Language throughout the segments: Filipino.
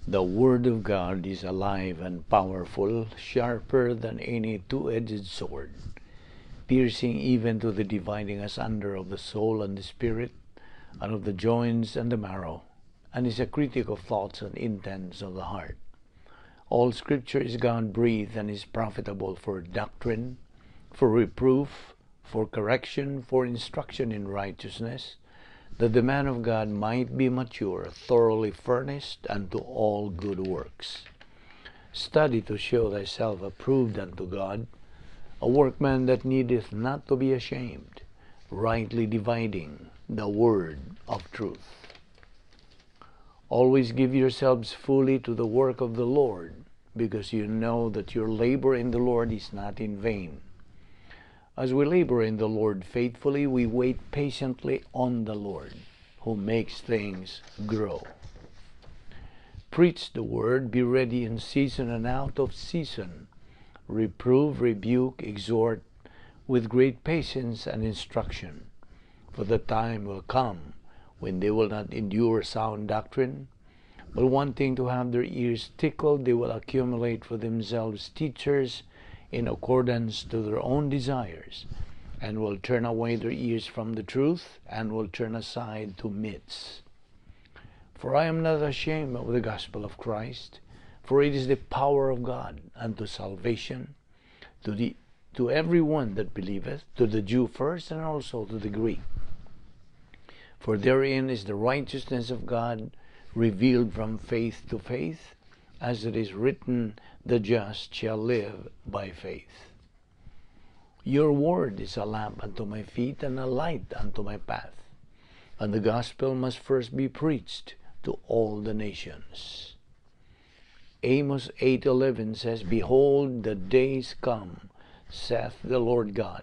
The Word of God is alive and powerful, sharper than any two-edged sword, piercing even to the dividing asunder of the soul and the spirit, and of the joints and the marrow, and is a critic of thoughts and intents of the heart. All Scripture is God-breathed and is profitable for doctrine, for reproof, for correction, for instruction in righteousness, that the man of God might be mature, thoroughly furnished unto all good works. Study to show thyself approved unto God, a workman that needeth not to be ashamed, rightly dividing the word of truth. Always give yourselves fully to the work of the Lord, because you know that your labor in the Lord is not in vain. As we labor in the Lord faithfully, we wait patiently on the Lord, who makes things grow. Preach the word, be ready in season and out of season. Reprove, rebuke, exhort with great patience and instruction. For the time will come when they will not endure sound doctrine, but wanting to have their ears tickled, they will accumulate for themselves teachers in accordance to their own desires, and will turn away their ears from the truth, and will turn aside to myths. For I am not ashamed of the gospel of Christ, for it is the power of God unto salvation, to every one that believeth, to the Jew first, and also to the Greek. For therein is the righteousness of God revealed from faith to faith, as it is written, the just shall live by faith. Your word is a lamp unto my feet and a light unto my path. And the gospel must first be preached to all the nations. Amos 8:11 says, Behold, the days come, saith the Lord God,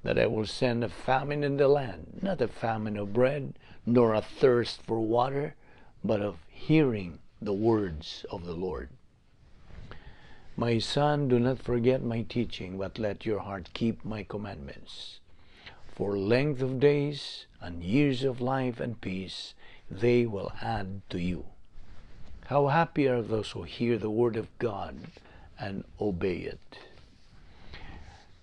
that I will send a famine in the land, not a famine of bread, nor a thirst for water, but of hearing the words of the Lord. My son, do not forget my teaching, but let your heart keep my commandments. For length of days and years of life and peace, they will add to you. How happy are those who hear the word of God and obey it.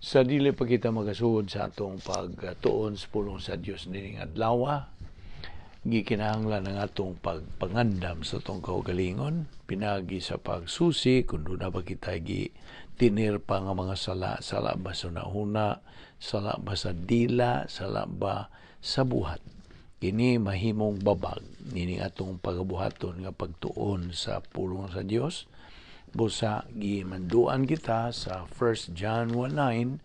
Sa dili pa kita magasugod sa atong pagtuon sa pulong sa Dios nining adlaw, gikinahanglan ang atong pagpangandam sa atong kaugalingon, pinagi sa pagsusi kung doon na ba kita tinir pa nga mga sala ba sa nauna, sala ba sa dila, sala ba sa buhat. Kini mahimong babag nining atong pagabuhaton nga pagtuon sa pulong sa Dios. Busa gimanduan kita sa 1 John 1:9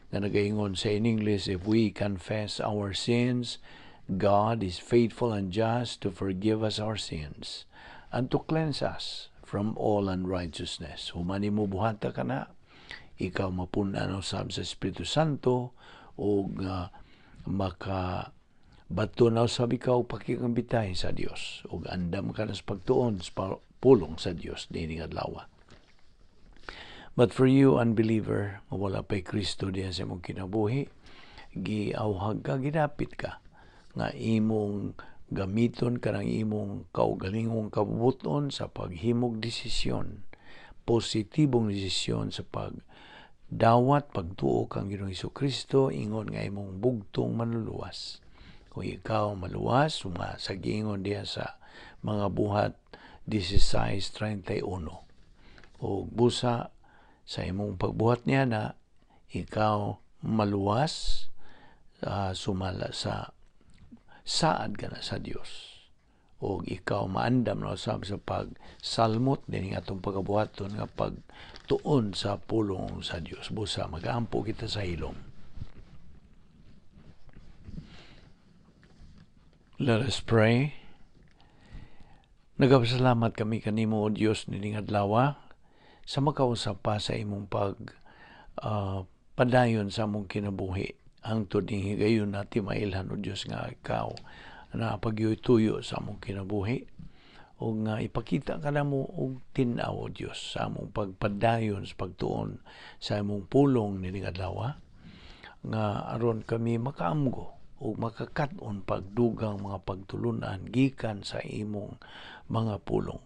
nga nagaingon sa in English, if we confess our sins, God is faithful and just to forgive us our sins and to cleanse us from all unrighteousness. Humani mo buhata ka na, ikaw mapunan usab sa Espiritu Santo o makabatunaw sa ikaw pakikambitay sa Dios o andam ka na sa pagtuon sa pulong sa Dios nining adlaw. But for you, unbeliever, wala pa'y Kristo diyan sa imong kinabuhi, giawhag ka, ginapit ka, nga imong gamiton kanang imong kaugalingong kabubuton sa paghimog desisyon, positibong desisyon sa pagdawat, pagtuo kang Ginoong Hesukristo, ingon nga imong bugtong manluluwas. Kung ikaw maluwas, sa giingon diya sa mga buhat 16:31. O busa sa imong pagbuhat niya na ikaw maluwas, sumala sa saad ka na sa Dios. O ikaw maandam na usab sa pagsalmot din atong pagabuhaton nga pagtuon sa pulong sa Dios. Busa magaampo kita sa hilom. Let us pray. Nagapasalamat kami kanimo, O Dios, nining adlaw sa makausap pa sa imong padayon sa among kinabuhi. Hangtod ning higayon natin mailhan, O Dios, nga ikaw na pagtuyo sa among kinabuhi o nga ipakita ka na mo og tin-aw, O Dios, sa among pagpadayon sa pagtuon sa imong pulong nining adlaw, nga aron kami makaamgo o makakat-on pagdugang mga pagtulunan gikan sa imong mga pulong.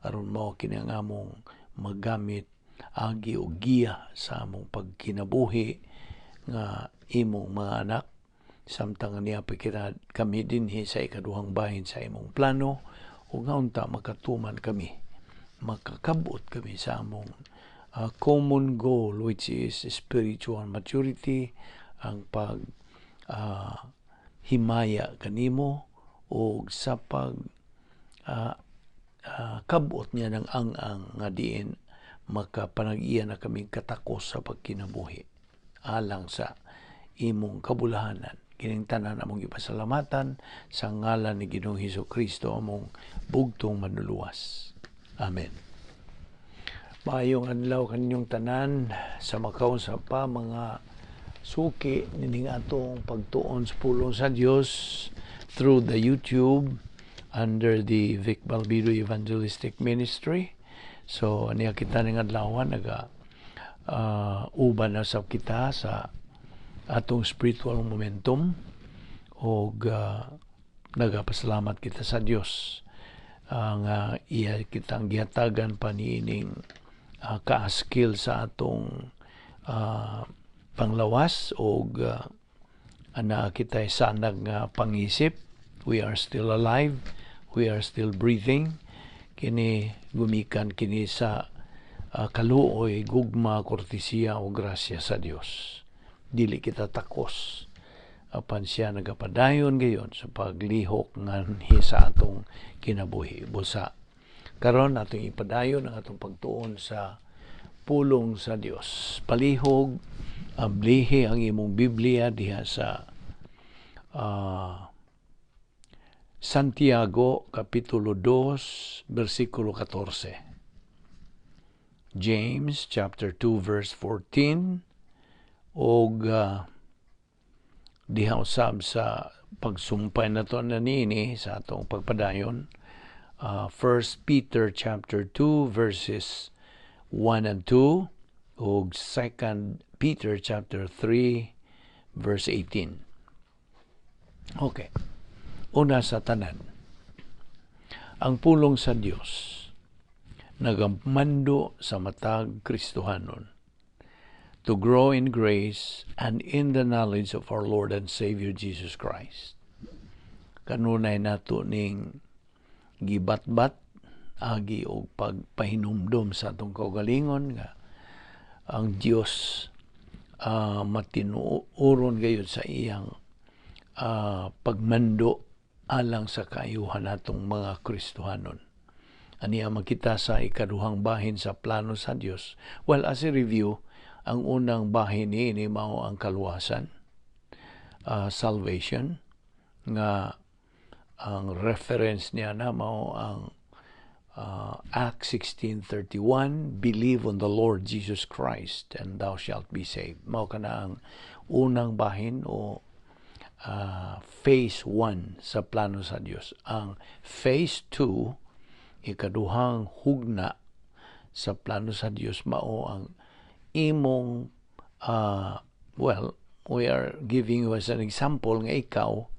aron mao kini ang among magamit agi o giya sa among pagkinabuhi nga imong mga anak, samtang niya pikirad kami dinhi sa ikaduhang bahin sa imong plano, ug unta makatuman kami, makakabot kami sa among common goal, which is spiritual maturity, ang pag himaya kanimo o sa pag kabot niya ng ang nga diin makapanag-iya na kaming katakos sa pagkinabuhi alang sa imong kabulahanan. Kining tanan among ipasalamatan sa ngalan ni Ginoong Hesukristo among bugtong manluluwas. Amen. Maayong adlaw kaninyong tanan, sa makaon sa pa mga suki nining atong pagtuon sa pulong sa Dios through the YouTube under the Vic Balbido Evangelistic Ministry. So aniya kita ning adlawan uban na sa kita sa atong spiritual momentum og nagapasalamat kita sa Dios nga iya kitang gihatagan pa niining ka-skill sa atong panglawas og ana kita sanag nga pangisip. We are still alive, we are still breathing. Kini gumikan kini sa kaluoy, gugma, kortesiya o grasya sa Dios. Dili kita takos apan siya nagapadayon gayon sa paglihok nganhi sa atong kinabuhi. Busa karon atong ipadayon ang atong pagtuon sa pulong sa Dios. Palihog, ablihi ang imong Biblia diha sa Santiago Kapitulo 2 versikulo 14. James chapter 2 verse 14 og diha usab sa pagsumpay nato na nini sa atong pagpadayon. 1 Peter chapter 2 verses 1 and 2 og 2 Peter chapter 3 verse 18. Okay. Una sa tanan, ang pulong sa Dios nagamando sa matag Kristohanon to grow in grace and in the knowledge of our Lord and Savior Jesus Christ. Kanunay nato ning gibatbat agi og pagpahinumdom sa atong kaugalingon nga ang Dios matinuoron gayud sa iyang pagmando alang sa kaayuhan natong mga Kristohanon. Aniya makita sa ikaduhang bahin sa plano sa Dios. Well, as a review, ang unang bahin ni mao ang kaluwasan, salvation, nga ang reference niya na mao ang Acts 16:31, believe on the Lord Jesus Christ and thou shalt be saved. Mao kana ang unang bahin o phase 1 sa plano sa Dios. Ang phase 2, ikaduhang hugna sa plano sa Dios, mao ang imong we are giving you as an example nga ikaw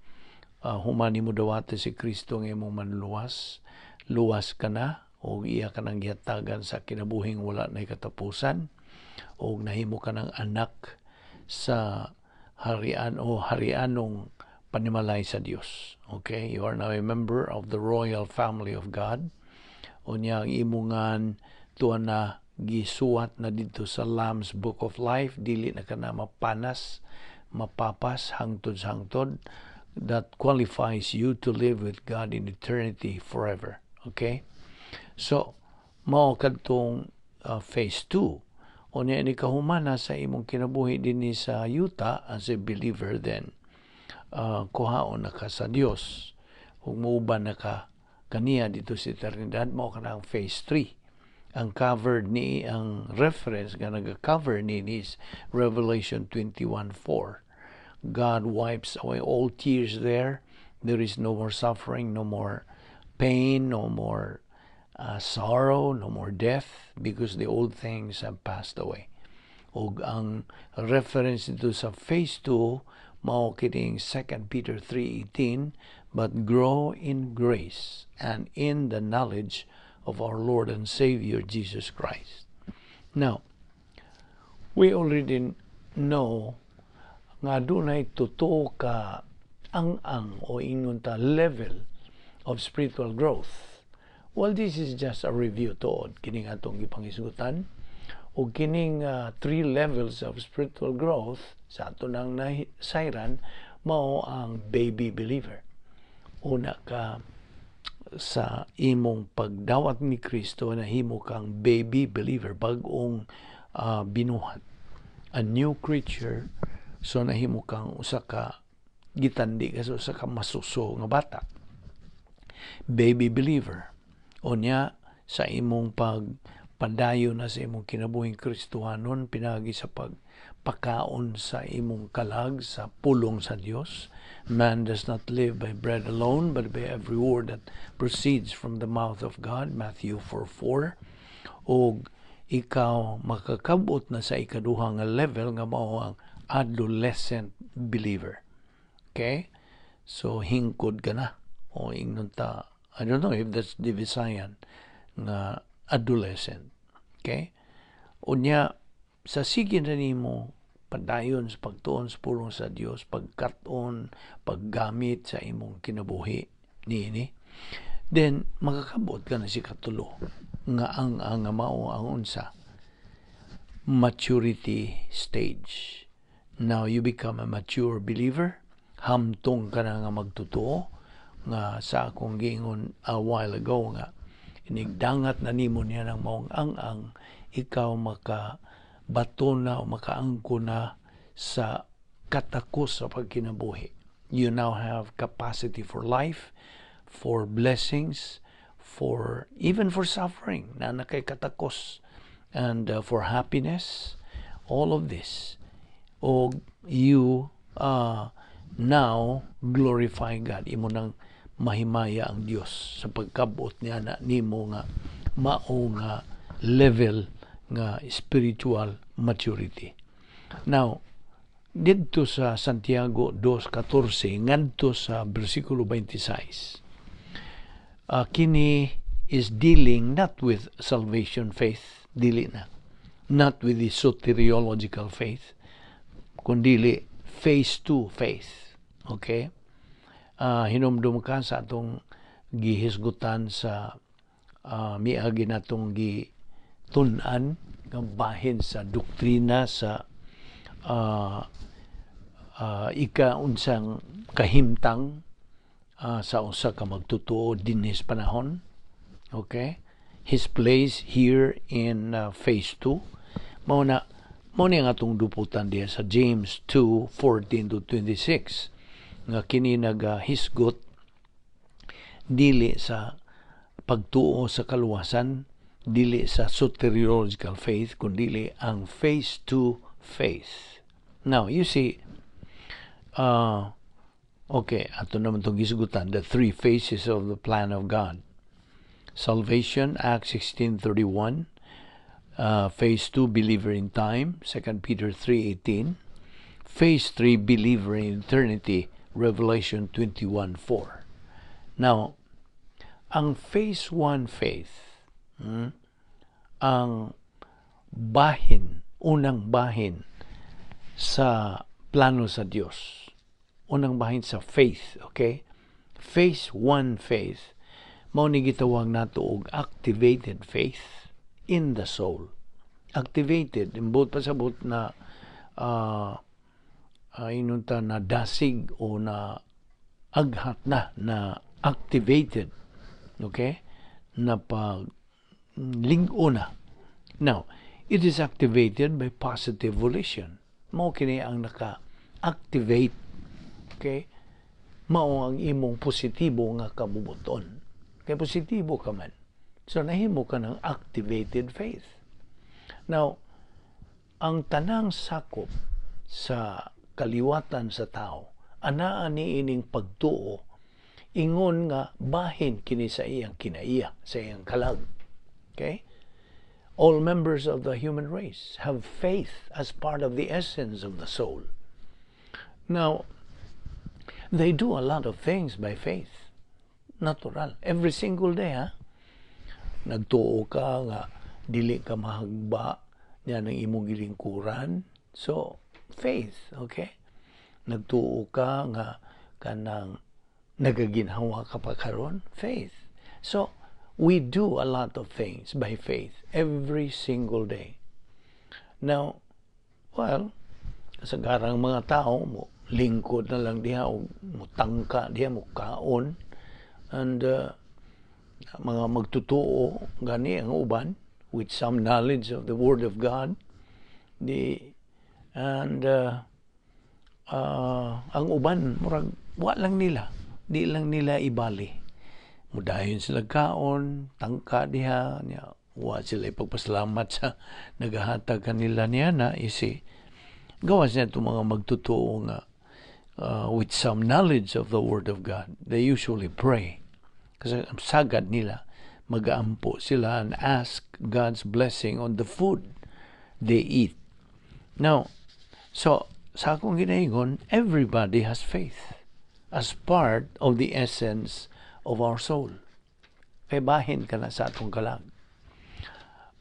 humani mo dawata si Kristo nga imong manluwas, luwas ka na o iya ka nang gihatagan sa kinabuhing wala na katapusan o nahimo ka ng anak sa harian o harianong panimalay sa Dios. Okay? You are now a member of the royal family of God. Unya ang imungan tuwa na gisuwat na dito sa Lamb's Book of Life, dili na ka na mapanas, mapapas, hangtod-hangtod. That qualifies you to live with God in eternity forever. Okay? So, mao kadtong phase 2. Unya ni kahumana sa imong kinabuhi dinhi sa yuta as a believer, then kuhaon na ka sa Dios. Kung muuban na ka kaniya dito sa eternidad, mao kana ang phase 3. Ang covered ni ang reference nga naga-cover ni is Revelation 21:4. God wipes away all tears there. There is no more suffering, no more pain, no more sorrow, no more death, because the old things have passed away. Og ang reference dito sa phase 2 mao kining 2 Peter 3:18, but grow in grace and in the knowledge of our Lord and Savior Jesus Christ. Now, we already know nga dunay totoo ka ang o ingon ta level of spiritual growth. Well, this is just a review tuod kining atong gipangisgutan o kining 3 levels of spiritual growth sa ato nang nasayran mao ang baby believer. Una ka sa imong pagdawat ni Kristo, nahimo kang baby believer, bag-ong binuhat, a new creature. So nahimo kang usa ka gitandi ka usa ka masuso nga bata, baby believer. Unya sa imong pagpadayon na sa imong kinabuhing Kristohanon pinagi sa pagpakaon sa imong kalag sa pulong sa Dios. Man does not live by bread alone, but by every word that proceeds from the mouth of God, Matthew 4:4. O ikaw makakabot na sa ikaduhang level nga mao ang adolescent believer. Okay? So hingkod ka na. O ingnon ta, I don't know if that's the Visayan nga adolescent. Okay? Unya sa sige na nimo padayon sa pagtuon sa pulong sa Dios, pagkaton, paggamit sa imong kinabuhi niini, then makakabot ka na si katulo nga ang mao ang unsa maturity stage. Now you become a mature believer, hamtong ka na nga magtotoo nga sa akong giingon a while ago nga inigdangat na nimo niya ng maong ang ikaw makabato na o makaangko na sa katakos sa pagkinabuhi. You now have capacity for life, for blessings, even for suffering na nakay katakos, and for happiness, all of this. O you now glorify God. Imo nang mahimaya ang Dios sa pagkabot niya na nimo nga mao nga level nga spiritual maturity. Now, dito sa Santiago 2:14 ngadto sa bersikulo 26, kini is dealing not with salvation faith, dili na, not with the soteriological faith, kundi phase 2 faith. Okay? Hinumdum ka sa atong gihisgutan sa miagi natong gitun-an nga bahin sa doktrina sa ika-unsang kahimtang sa usa ka magtotoo dinhi sa panahon. Okay? His place here in phase 2 mao ni ang atong duputan diya sa James 2:14-26 nga kini nagahisgot dili sa pagtuo sa kaluwasan, dili sa soteriological faith, kundi ang phase 2 faith. Now, you see, okay, ato naman itong gisgutan, the 3 phases of the plan of God. Salvation, Acts 16:31. Phase 2, believer in time, 2 Peter 3:18. Phase 3, believer in eternity, Revelation 21:4. Now, ang phase 1 faith, ang bahin, unang bahin sa plano sa Dios, unang bahin sa faith, okay? Phase 1 faith, mao ni gitawag nato og activated faith in the soul. Activated, imbot pasabot na inunta na dasig o na aghat na activated, okay, na pag lingko na. Now, it is activated by positive volition. Mao kini ang naka-activate, okay, mao ang imong positibo nga kabubuton. Kaya positibo ka man, so nahimo ka ng activated faith. Now, ang tanang sakop sa kaliwatan sa tao, anaa ni ining pagtuo, ingon nga bahin kini sa iyang kinaiya, sa iyang kalag. Okay? All members of the human race have faith as part of the essence of the soul. Now, they do a lot of things by faith. Natural. Every single day, nagtuo ka nga dili ka mahagba niya ng imong gilingkuran. So, faith, okay? Nagtuo ka nga kanang nagaginhawa ka pa karon, faith. So, we do a lot of things by faith every single day. Now, well, sa garang mga tao mo lingkod na lang diha o mo tangka diha mo kaon, and mga magtutuo gani ang uban with some knowledge of the Word of God, ang uban murag di lang nila ibali, mudayon sila kaon tangka diha niya, wa sila ipagpasalamat sa nagahatag kanila niya na gawas niya itong mga magtutuo nga with some knowledge of the Word of God. They usually pray kasi sagad nila mag-aampo sila and ask God's blessing on the food they eat. Now, so sa akong ginaingon, everybody has faith as part of the essence of our soul. Kaya bahin ka na sa atong kalag.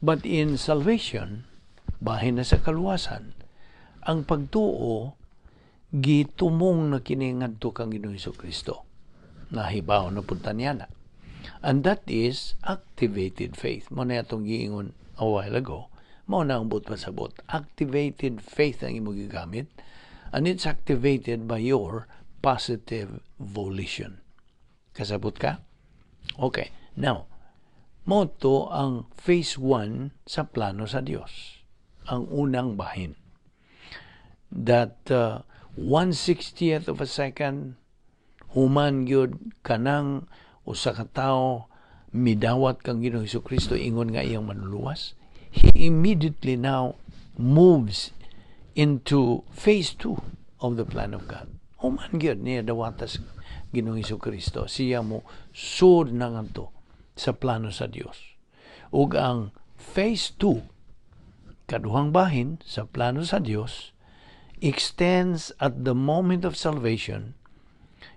But in salvation, bahin na sa kaluwasan, ang pagtuo gitumong na kiningadto kang Ginoong Hesukristo. Nahibaw na punta niya na. And that is activated faith. Mo na itong giingon a while ago. Mo na ang pasabot. Activated faith ang imo gigamit, and it's activated by your positive volition. Kasabot ka? Okay. Now, mo to ang phase 1 sa plano sa Dios. Ang unang bahin. That 1/60th of a second human gyud kanang usa ka tawo midawat kang Ginoong Hesukristo ingon nga iyang manuluwas, he immediately now moves into phase 2 of the plan of God. Human gyud niya dawatas Ginoong Hesukristo, siya mo sud na ngadto sa plano sa Dios. Ug ang phase 2 kaduhang bahin sa plano sa Dios extends at the moment of salvation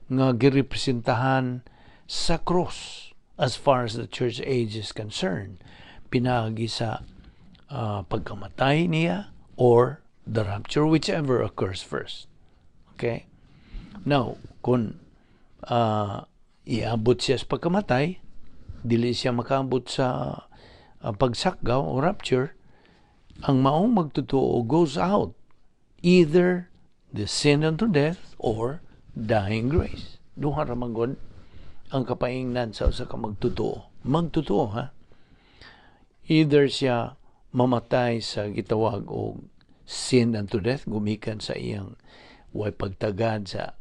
nga girepresentahan sa cross as far as the church age is concerned. Pinagi sa pagkamatay niya or the rapture, whichever occurs first. Okay? Now, kung iabot siya sa pagkamatay, dili siya makaabot sa pagsakgaw o rapture, ang maong magtutuo goes out either the sin unto death or dying grace. Duha ra magod ang kapaingnan sa usa ka magtutuo. Magtutuo, ha? Either siya mamatay sa gitawag og sin unto death, gumikan sa iyang way pagtagad sa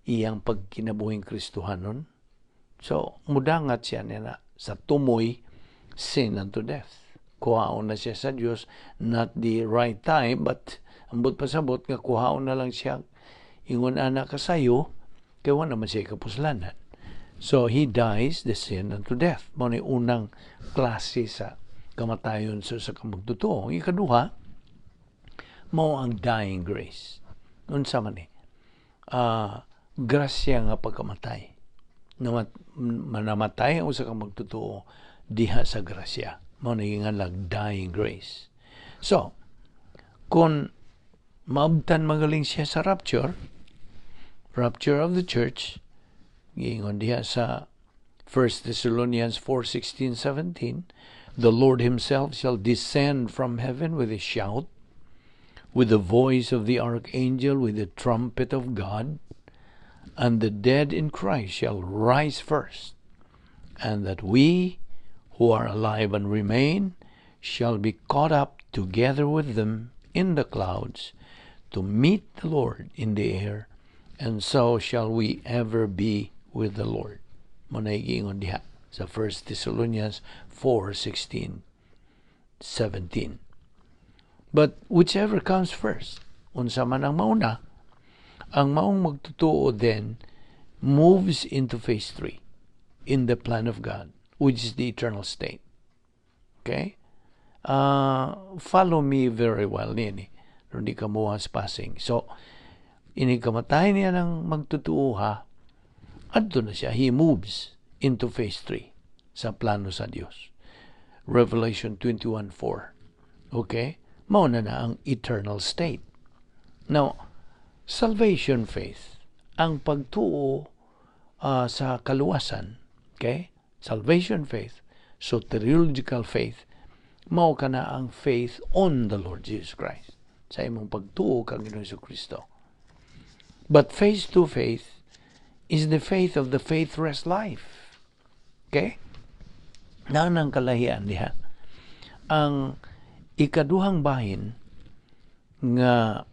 iyang pagkinabuhing Kristohanon. So, mudangat siya nila sa tumoy sin unto death. Kuhaon na siya sa Diyos, not the right time, but ambot pasabot nga kuhaon na lang siya ingon ana kasayo, kaya wala naman siya kapuslanan. So, he dies the sin unto death. Mao ni unang klase sa kamatayon sa kamagtutuo. Ang ikaduha, mao ang dying grace. Unsa man ni? Grasya nga pagkamatay. Manamatay ang usa ka magtutuo diha sa grasya. Mao ni lang dying grace. So, kung maabtan magaling siya sa rapture of the church, giingon diha sa 1 Thessalonians 4:16-17, the Lord himself shall descend from heaven with a shout, with the voice of the archangel, with the trumpet of God, and the dead in Christ shall rise first, and that we who are alive and remain shall be caught up together with them in the clouds to meet the Lord in the air, and so shall we ever be with the Lord. Muna igingon diha sa 1 Thessalonians 4:16-17. But whichever comes first, unsa man ang mauna, ang maong magtutuo then moves into phase 3 in the plan of God, which is the eternal state. Okay? Follow me very well nini. Hindi ka muwas passing. So, inikamatay niya ng magtutuo ha, adto na siya. He moves into phase 3 sa plano sa Diyos. Revelation 21:4. Okay? Mao na ang eternal state. Now, salvation faith, ang pagtuo sa kaluwasan, okay? Salvation faith, soteriological faith, mao kana ang faith on the Lord Jesus Christ. Sa imong pagtuo kang Ginoong Jesucristo. But faith to faith is the faith of the faithless life. Okay? Nang kalahian diha. Ang ikaduhang bahin nga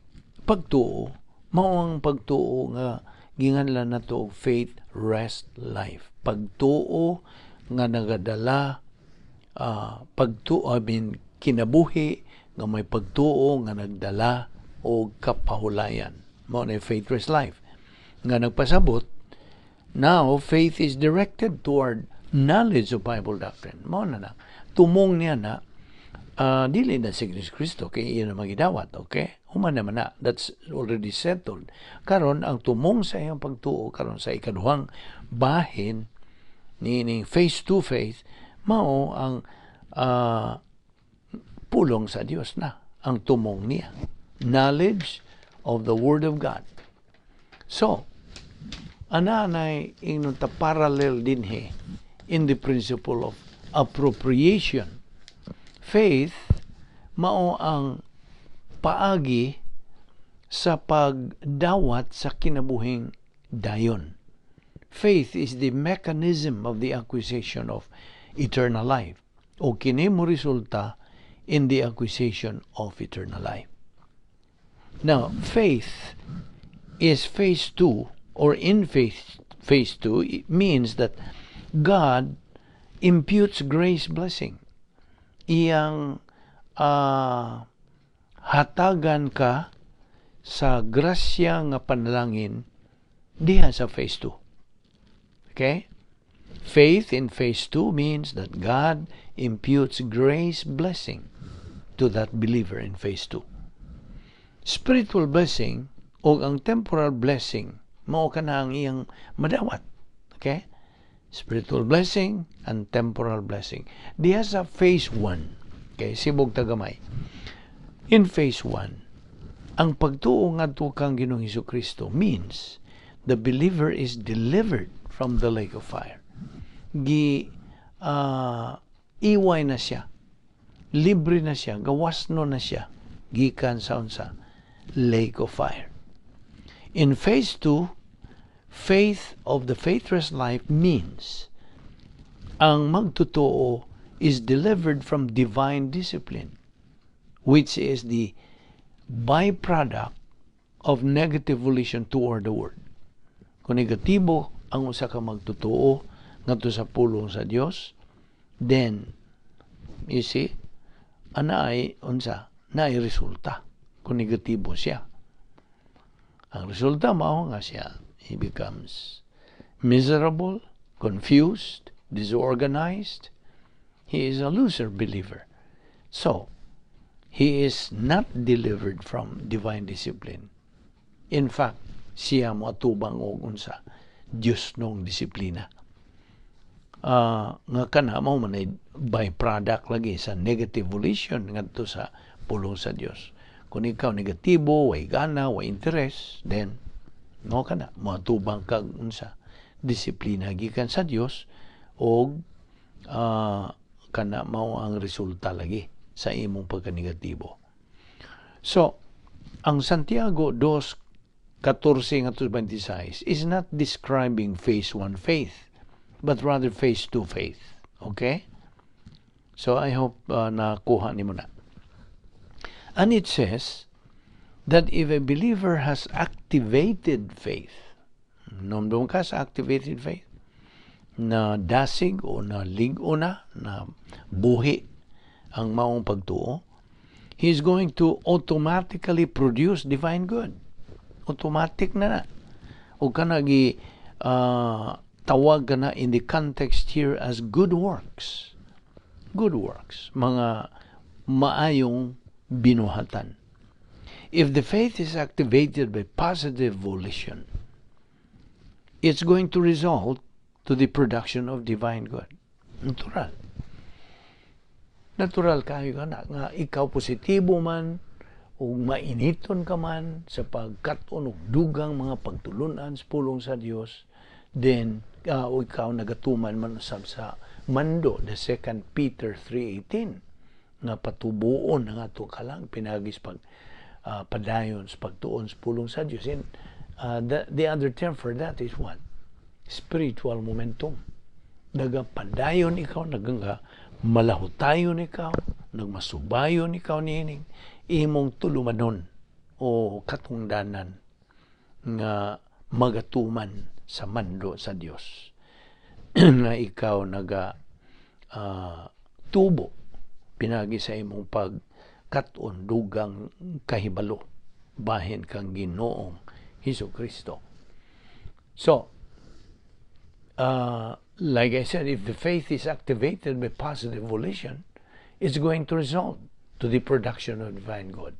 pagtuo, mao ang pagtuo nga ginganlan nato faith rest life. Pagtuo nga nagadala kinabuhi nga may pagtuo nga nagdala og kapahulayan. Mao na faith rest life. Nga nagpasabot, now faith is directed toward knowledge of Bible doctrine. Mao na. Tumong niya na dili na si Kristo kay iyon na magidawat, okay? Human naman na. That's already settled. Karon ang tumong sa iyang pagtuo karon sa ikaduhang bahin nining face to faith, mao ang pulong sa Dios na ang tumong niya. Knowledge of the Word of God. So, anay ingnon ta parallel dinhi in the principle of appropriation. Faith mao ang paagi sa pagdawat sa kinabuhing dayon. Faith is the mechanism of the acquisition of eternal life. O kini mo resulta in the acquisition of eternal life. Now, faith is phase 2, or in phase 2, it means that God imputes grace blessing. Iyang hatagan ka sa grasya nga panalangin diha sa phase 2. Okay? Faith in phase 2 means that God imputes grace blessing to that believer in phase 2. Spiritual blessing o ang temporal blessing mao kana ang iyang madawat. Okay? Spiritual blessing and temporal blessing. Diha sa phase 1. Okay, sibog tagamay. In phase 1, ang pagtuo ngadto kang Ginoong Jesucristo means the believer is delivered from the lake of fire. Iway na siya. Libre na siya, gawasno na siya gikan sa unsa lake of fire. In phase 2, faith of the faithless life means ang magtotoo is delivered from divine discipline, which is the byproduct of negative volition toward the Word. Kung negatibo ang usa ka magtotoo ngadto sa pulong sa Dios, then you see naay resulta kung negatibo siya. Ang resulta mao nga siya, he becomes miserable, confused, disorganized. He is a loser believer. So, he is not delivered from divine discipline. In fact, siya moatubang og unsa Dios nung disiplina. Nga kana mao man ay byproduct lagi sa negative volition ngadto sa pulong sa Dios. Kung ikaw negatibo, way gana, way interest, then no kana moatubang kag unsa disiplina gikan sa Dios og kana mao ang resulta lagi sa imong pagka-negatibo. So, ang Santiago 2:14-26 is not describing phase 1 faith, but rather phase 2 faith. Okay? So, I hope nakuha nimo na. And it says that if a believer has activated faith, nomdom ka sa activated faith, na dasig o na ligo na buhi ang maong pagtuo, he is going to automatically produce divine good. Automatic na. O kanagi tawag ka na in the context here as good works. Good works. Mga maayong binuhatan. If the faith is activated by positive volition, it's going to result to the production of divine good. Natural. natural kayo ka na nga ikaw positibo man o mainiton ka man sa pagkaton og dugang mga pagtulunan sa pulong sa Dios, then o ikaw nagatuman man usab sa mando, the 2 Peter 3:18 nga patubuon ang ato kalang pinagis padayon sa pagtuon sa pulong sa Dios. And the other term for that is what? Spiritual momentum. Nagapadayon ikaw, malahutayon ikaw, nagmasubayon ikaw niining imong tulumanon o katungdanan nga magatuman sa mando sa Dios. Na ikaw tubo pinagi sa imong pagkaton dugang kahibalo bahin kang Ginoong Hesukristo. So, like I said, if the faith is activated by positive volition, it's going to result to the production of divine good.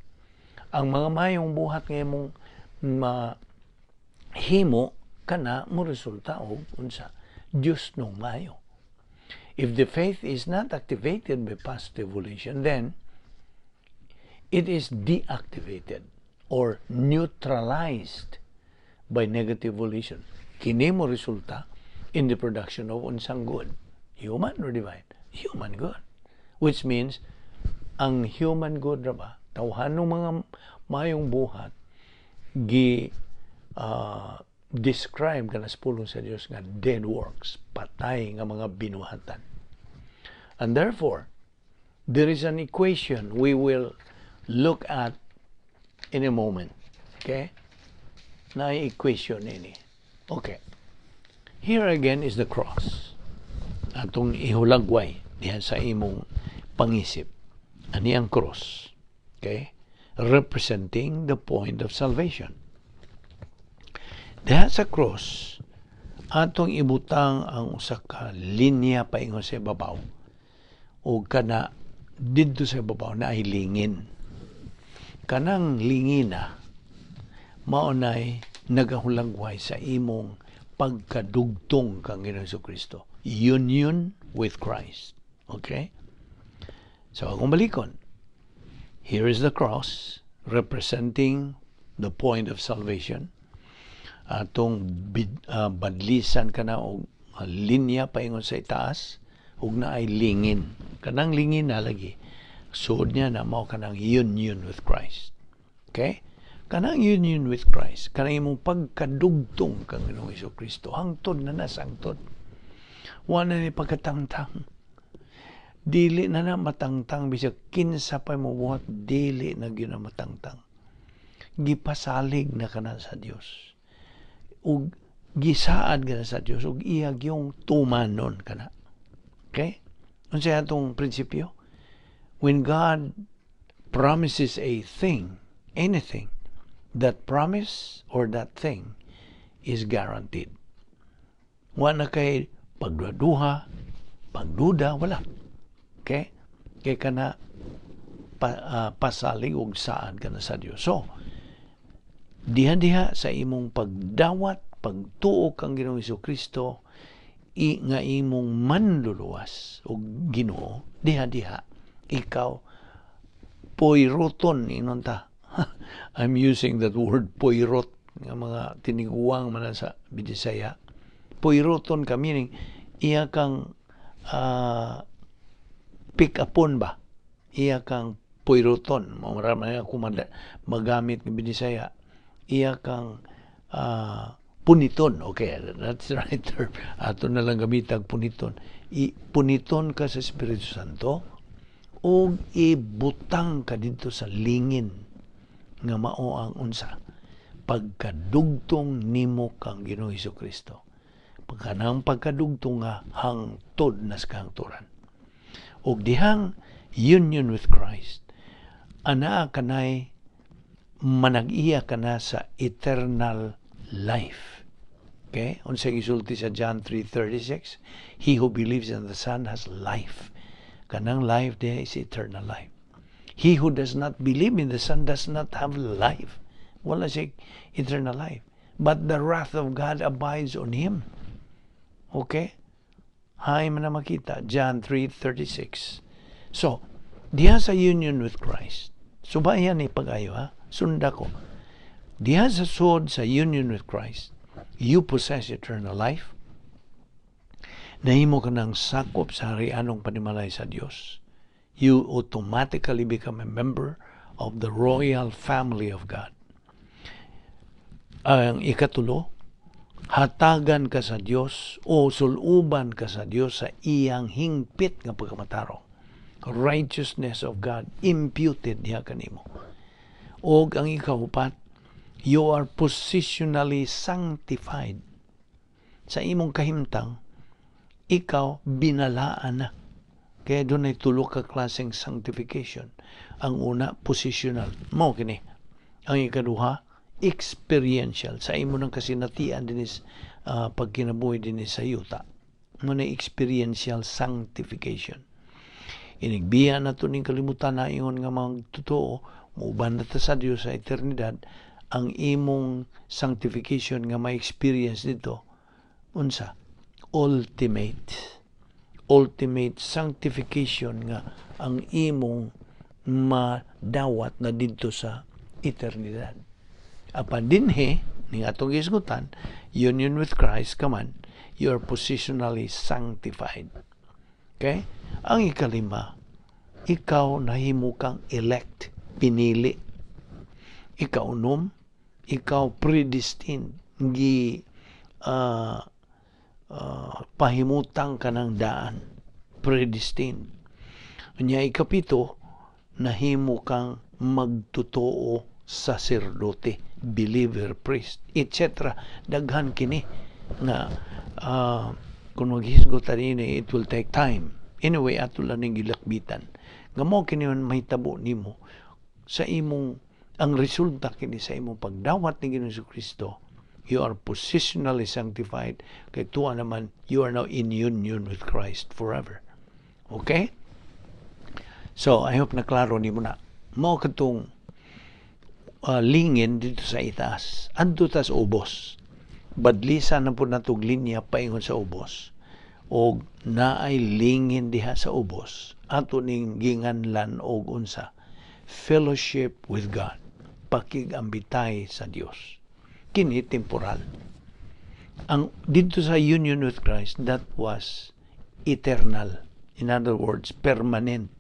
Ang mga mayong buhat nga mong himo kana mo resulta og unsa Dios nung mayo. If the faith is not activated by positive volition, then it is deactivated or neutralized by negative volition. Kini mo resulta in the production of unsang good, human or divine? Human good. Which means ang human good ra ba tawhanong mga mayong buhat describe kana sa pulong sa Dios nga dead works, patay nga mga binuhatan. And therefore there is an equation we will look at in a moment. Okay? Na equation ini. Okay. Here again is the cross. Atong ihulagway diha sa imong pangisip. Ani ang cross. Okay? Representing the point of salvation. Diha sa cross, atong ibutang ang usa ka linya paingon sa babaw. O kana didto sa babaw na ay lingin. Kanang lingina maunay nagahulagway sa imong pagkadugtong kang Ginoong Hesukristo. Union with Christ. Okay? So, akong balikon. Here is the cross representing the point of salvation. Atong badlisan ka na o linya paingon sa itaas ug na ay lingin. Kanang lingin na lagi. Suod niya na mao kanang union with Christ. Okay? Kanang union with Christ, kanang imong pagkadugtong kang Ginoong Hesukristo, hangtod na nasangtod. Wala ni pagkatangtang. Dili na matangtang, bisag kinsa pa mo buhat, dili na gyud na matangtang. Gipasalig na kana sa Dios. Ug gisaad kana sa Dios ug iya gyung tumanon kana. Okay? Unsay atong prinsipyo? When God promises a thing, anything, that promise or that thing is guaranteed. Wala kay pagduduha, pagduda, wala. Okay? Kaya ka na pasalig og saan ka na sa Dios. So, diha-diha sa imong pagdawat, pagtuo kang Ginoong Hesukristo, nga imong manluluwas og Ginoo, diha-diha, ikaw, poiroton, inon ta. I'm using that word poirot, nga mga tiniguang man sa Bisaya. Poiroton ka, meaning, iya kang pick upon ba? Iya kang poiroton. Maraming ako magamit ng Bisaya. Iya kang puniton. Okay, that's the right term. Ato na lang gamitag puniton. Puniton ka sa Espiritu Santo o ibutang ka dito sa lingin nga mao ang unsa pagkadugtong nimo kang Ginoong Hesukristo. Pagkanang pagkadugtong nga hangtod nas kahangturan. Og dihang union with Christ, ana kanay manag-iya kana sa eternal life. Okay? Unsay gisulti sa John 3:36, he who believes in the Son has life. Kanang life there is eternal life. He who does not believe in the Son does not have life. Wala siya eternal life. But the wrath of God abides on him. Okay? Hay man na makita. John 3:36. So, Diha sa union with Christ. Subayan ni pag-ayo ha. Sunda ko. Diha sa sod sa union with Christ, you possess eternal life. Nahimo ka ng sakop sa harianong panimalay sa Dios. You automatically become a member of the royal family of God. Ang ikatulo, hatagan ka sa Dios o suluban ka sa Dios sa iyang hingpit nga pagkamataro. Righteousness of God imputed niya kanimo. Og ang ikaupat, you are positionally sanctified. Sa imong kahimtang, ikaw binalaan na. Kaya doon ay tulo ka klaseng sanctification. Ang una, positional. Mo kini. Ang ikaduha, experiential. Sa imo ng kasinatian dinis pagkinabuhi dinis sa yuta. Mo na experiential sanctification. Inigbiya na ito ning kalimutan na ingon nga mga totoo, muuban na ta sa Dios sa eternidad, ang imong sanctification nga may experience dito, unsa? Ultimate sanctification nga ang imong madawat na dito sa eternidad. Apan dinhi, ning atong gisgutan, union with Christ, kaman, you are positionally sanctified. Okay? Ang ikalima, ikaw nahimo kang elect, pinili. Ikaw ikaw predestined, pahimutang ka ng daan, predestined. Unya ikapito, nahimo kang magtotoo saserdote, believer, priest, etc. Daghan kini na kung maghisgot ani, it will take time. Anyway, ato lang ning gilakbitan. Nga mo kini mahitabo nimo sa imong ang resulta kini sa imong pagdawat ni Ginoong Kristo. You are positionally sanctified. Kay tuwa naman, you are now in union with Christ forever. Okay? So, I hope na klaro nimo na. Mao katong lingin dito sa itaas. Adto ta sa ubos. Badlisan na po natong linya paingon sa ubos. O naay lingin diha sa ubos. Ato ning ginganlan og unsa. Fellowship with God. Pakigambitay sa Dios. Kini temporal. Ang dito sa union with Christ, that was eternal. In other words, permanent.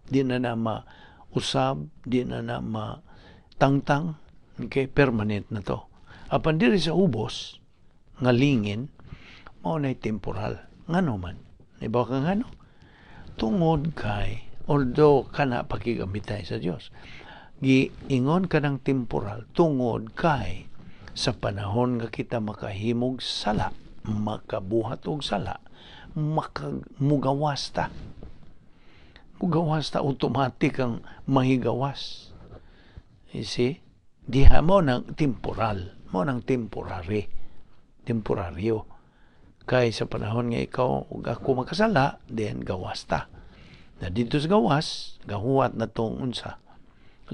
Di na mausab, di na matangtang. Okay, permanent na to. Apan diri sa ubos, nga lingin, mao na temporal. Ngano man? Iba ka ngano? Tungod kay, although kana pakigambitay sa Dios, giingon ka ng temporal, tungod kay, sa panahon nga kita makahimog sala, makabuhat og sala, mugawas ta. Mugawas ta, automatic ang mahigawas. You see? Diha mo ng temporal, mo ng temporary. Temporaryo. Kay sa panahon nga ikaw ug ako makasala, then gawas ta. Na dito sa gawas, gahuwat na tong unsa?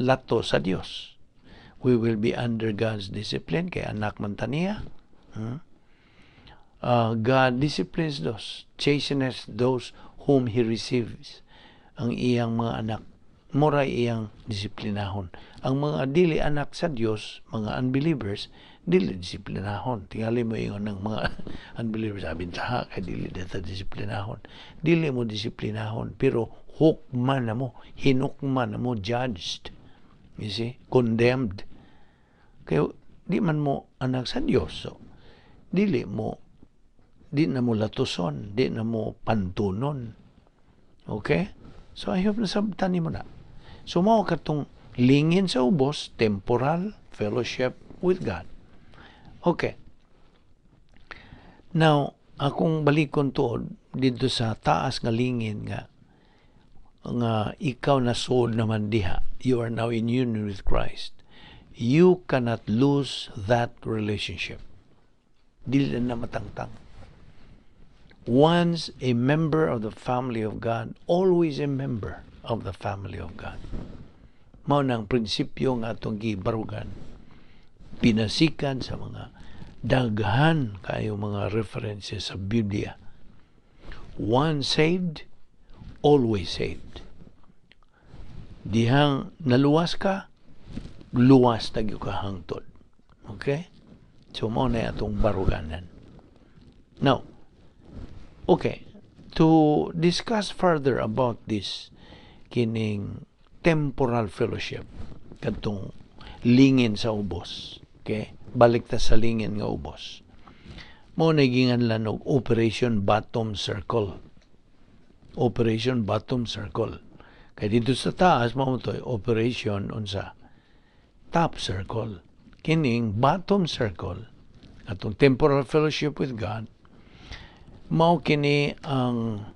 Lato sa Dios. We will be under God's discipline, kay anak man taniya. God disciplines those, chasteneth those whom He receives. Ang iyang mga anak, mura iyang disiplinahon. Ang mga dili anak sa Dios, mga unbelievers, dili disiplinahon. Tingali mo ingon ng mga unbelievers, sabi taha, kay dili data disiplinahon. Dili mo disiplinahon, pero hukman na mo, hinukman na mo, judged. You see? Condemned. Kaya di man mo anak sa Diyos. So, di na mo latuson, di na mo pantunon. Okay? So, I hope nasabtan mo na. So, mao katong lingin sa ubos, temporal fellowship with God. Okay. Now, akong balikon to dito sa taas nga lingin nga ikaw na soul naman diha. You are now in union with Christ. You cannot lose that relationship. Dili na matangtang. Once a member of the family of God, always a member of the family of God. Mao nang prinsipyo nga atong gibarugan. Pinasikan sa mga daghan kayo mga references sa Biblia. Once saved, always saved. Dihang naluwas ka, luwas na gyud ka hangtod. Okay? So, mao na atong baruganan. Now, okay, to discuss further about this kining temporal fellowship, kadtong lingin sa ubos. Okay? Balik ta sa lingin nga ubos. Mao na ginganlan og Operation Bottom Circle. Operation Bottom Circle. Kaya dito sa taas, mao to Operation unsa? Top Circle. Kining bottom circle, atong temporal fellowship with God, mao kini ang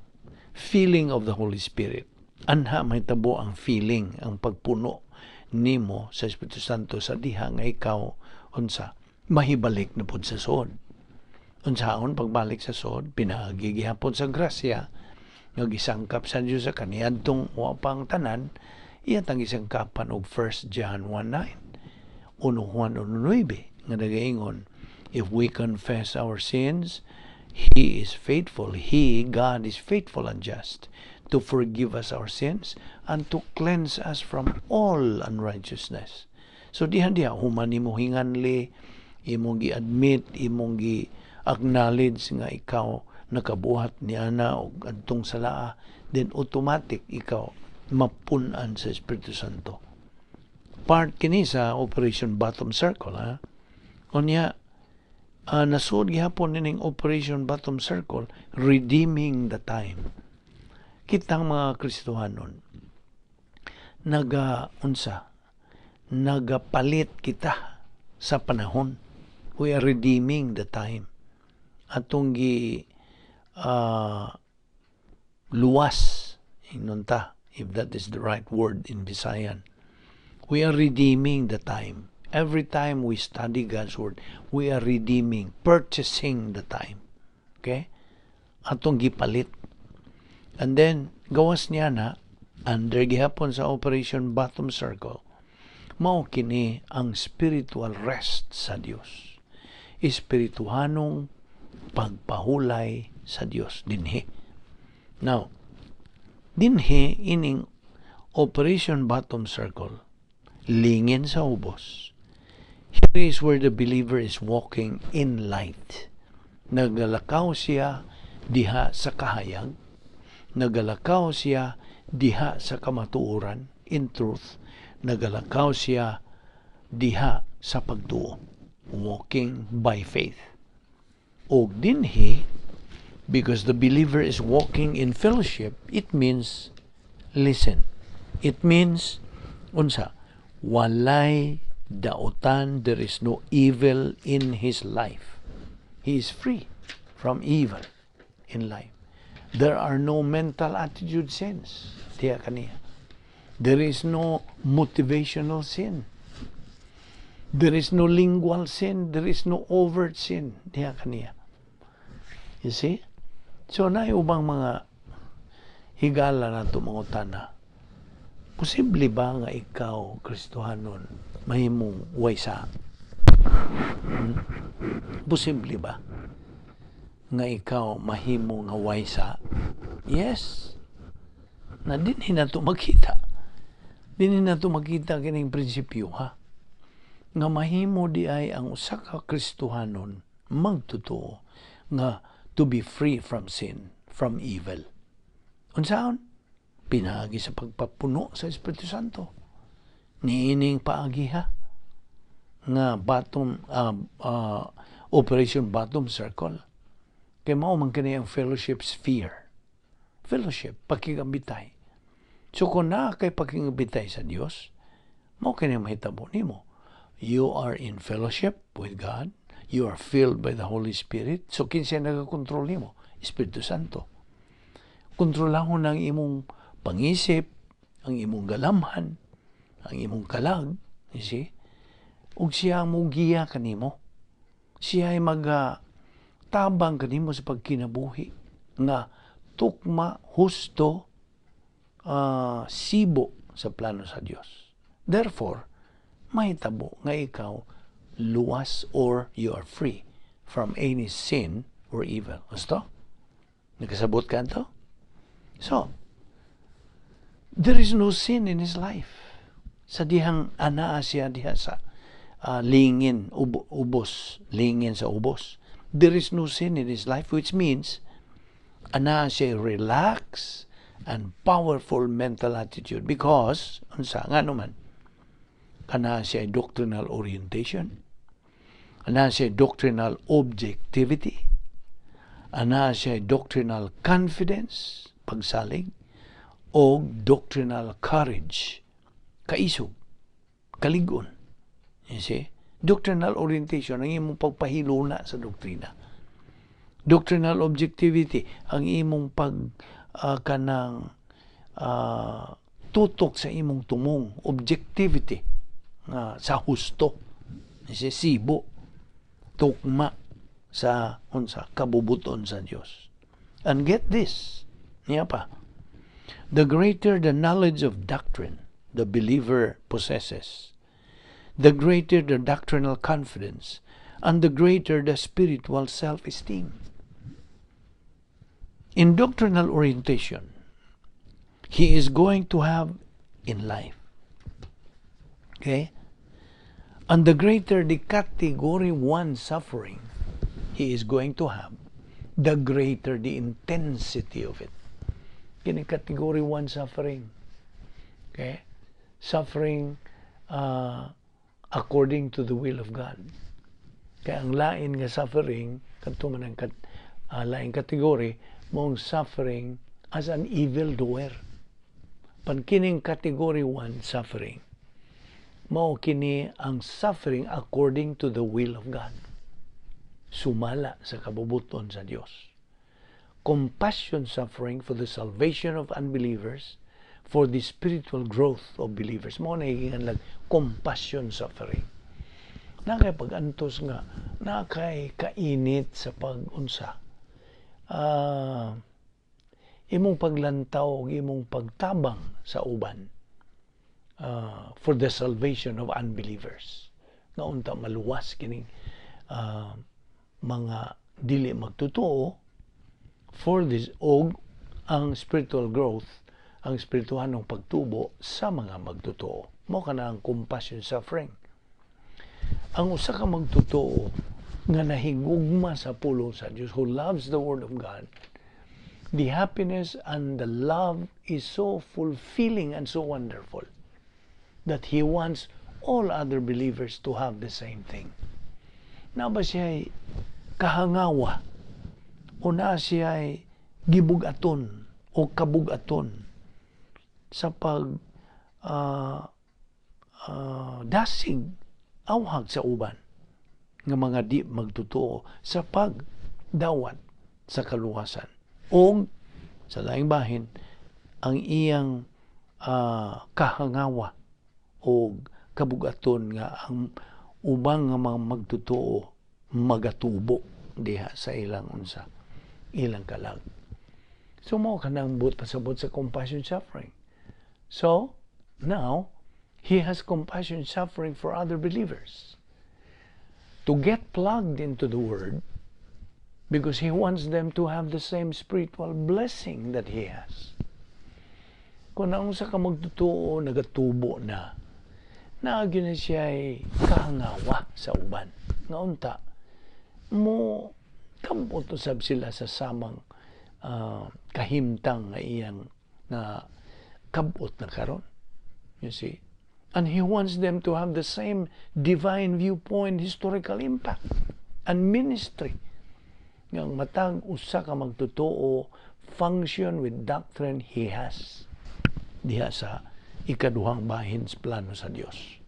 feeling of the Holy Spirit. Anha may tabo ang feeling, ang pagpuno nimo sa Espiritu Santo sa diha nga ikaw unsa mahibalik na pud sa sod. Unsaon pagbalik sa sod, pinaagi gihapon sa grasya nga gisangkap sa Dios sa kaniadtong wa pang tanan, iya tang gisangkapan og 1 John 1:9. 1 Juan 1:9 nga nagaingon, if we confess our sins, He is faithful. He, God, is faithful and just to forgive us our sins and to cleanse us from all unrighteousness. So diha human imo hinganli, imong gi-admit, imong gi-acknowledge nga ikaw nakabuhat niya na o adtong salaa, then automatic ikaw mapunan sa Espiritu Santo. Part kini sa Operation Bottom Circle, ha? Unya, nasud gihapon nining Operation Bottom Circle, redeeming the time. Kitang mga Kristohanon, nagapalit kita sa panahon. We are redeeming the time. Atong luwas, inunta, if that is the right word in Visayan. We are redeeming the time. Every time we study God's Word, we are redeeming, purchasing the time. Okay? Atong gipalit. And then, gawas niya na, under gihapon sa Operation Bottom Circle, mao kini ang spiritual rest sa Dios. Espirituhanong pagpahulay sa Dios dinhi. Now, dinhi ining Operation Bottom Circle, lingin sa ubos. Here is where the believer is walking in light. Nagalakaw siya diha sa kahayag. Nagalakaw siya diha sa kamatuoran, in truth. Nagalakaw siya diha sa pagtuo. Walking by faith. O dinhi, because the believer is walking in fellowship, it means, listen, it means, unsa, walay daotan, there is no evil in his life. He is free from evil in life. There are no mental attitude sins. Diya kaniya. There is no motivational sin. There is no lingual sin. There is no overt sin. Diya kaniya. You see? So, ubang mga higala na ito mga utana. Posible ba nga ikaw, Kristohanon, mahimong waysa? Posible ba nga ikaw mahimong nga waysa? Yes. Na dinhi na ito makita. Dinhi na ito makita kining prinsipyo, ha? Nga mahimo di ay ang usa ka Kristohanon magtotoo nga to be free from sin, from evil. Unsaon? Pinagi sa pagpapuno sa Espiritu Santo. Niining paagi, ha? Nga Operation Bottom Circle. Kaya mao man kini ang fellowship sphere. Fellowship, pakigabitay. So kung na kay pakigabitay sa Dios, mao kini mahitabo nimo. You are in fellowship with God. You are filled by the Holy Spirit. So kinsa nagakontrol nimo? Espiritu Santo. Kontrolahon ang imong pangisip, ang imong galamhan, ang imong kalag, you see? Ug siya mo giya kanimo. Siya ay tabang kanimo sa pagkinabuhi nga tukma, husto, sibo sa plano sa Dios. Therefore, mahitabo nga ikaw luwas or you are free from any sin or evil. Gusto? Nakasabot ka ito? So, There is no sin in his life. Sa dihang anaa siya diha sa lingin, ubos, lingin sa ubos. There is no sin in his life, which means anaa siya relaxed and powerful mental attitude because, unsa nga naman, anaa siya doctrinal orientation, anaa siya doctrinal objectivity, anaa siya doctrinal confidence, pagsalig, o doctrinal courage, kaisog, kaligon. You see? Doctrinal orientation, ang imong pagpahiluna sa doktrina. Doctrinal objectivity, ang imong tutok sa imong tumong. Objectivity, sa husto. You see? Sibo, tukma sa kabubuton sa Dios. And get this, niya pa, the greater the knowledge of doctrine the believer possesses, the greater the doctrinal confidence, and the greater the spiritual self-esteem. In doctrinal orientation, he is going to have in life. Okay? And the greater the category 1 suffering he is going to have, the greater the intensity of it. Kini category 1 suffering. Okay? Suffering according to the will of God. Kaya ang lain nga suffering, kanto man ang lain kategory, mong suffering as an evildoer. Pankining category 1 suffering, mao kini ang suffering according to the will of God. Sumala sa kabubuton sa Dios. Compassion suffering for the salvation of unbelievers, for the spiritual growth of believers. Mao na higingan lang compassion suffering. Nakay pag-antos nga, nakay kainit sa pag-unsa. Imong paglantaw, imong pagtabang sa uban for the salvation of unbelievers. Naunta maluwas kining mga dili magtotoo for this og ang spiritual growth, ang spirituhanong pagtubo sa mga magtotoo. Mao kana ang compassion suffering. Ang usa ka magtotoo nga nahigugma sa pulong sa Dios, who loves the Word of God, the happiness and the love is so fulfilling and so wonderful that he wants all other believers to have the same thing. Na ba siya kahangawa o na siya gibugaton o kabugaton sa pag dasig awhag sa uban nga mga di magtotoo sa pagdawat sa kaluwasan o sa laing bahin ang iyang kahangawa o kabugaton nga ang ubang nga mga magtotoo magatubo diha sa ilang ilang kalag. So mo kanang pasabot sa compassion suffering. So now he has compassion suffering for other believers to get plugged into the Word because he wants them to have the same spiritual blessing that he has. Kung naunsa ka magtotoo nagatubo na naagyo na siya kahangawa sa uban nga unta mo kabot usab sila sa samang kahimtang nga iyang na kabot na karon, you see, and he wants them to have the same divine viewpoint, historical impact and ministry nga matag usa ka magtotoo function with doctrine he has diha sa ikaduhang bahin sa plano sa Dios.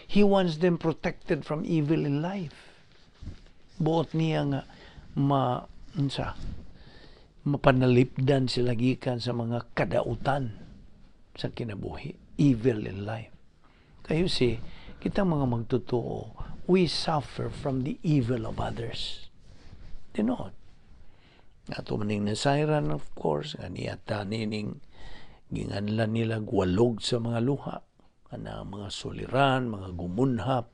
He wants them protected from evil in life. Buot niya nga mapanalipdan sila gikan sa mga kadautan sa kinabuhi, evil in life. Kayo kita mga magtotoo, we suffer from the evil of others. Tinood. Ato maning nasayran, of course, nga niyata nining ginganlan nila gwalog sa mga luha, ana mga suliran, mga gumunhap,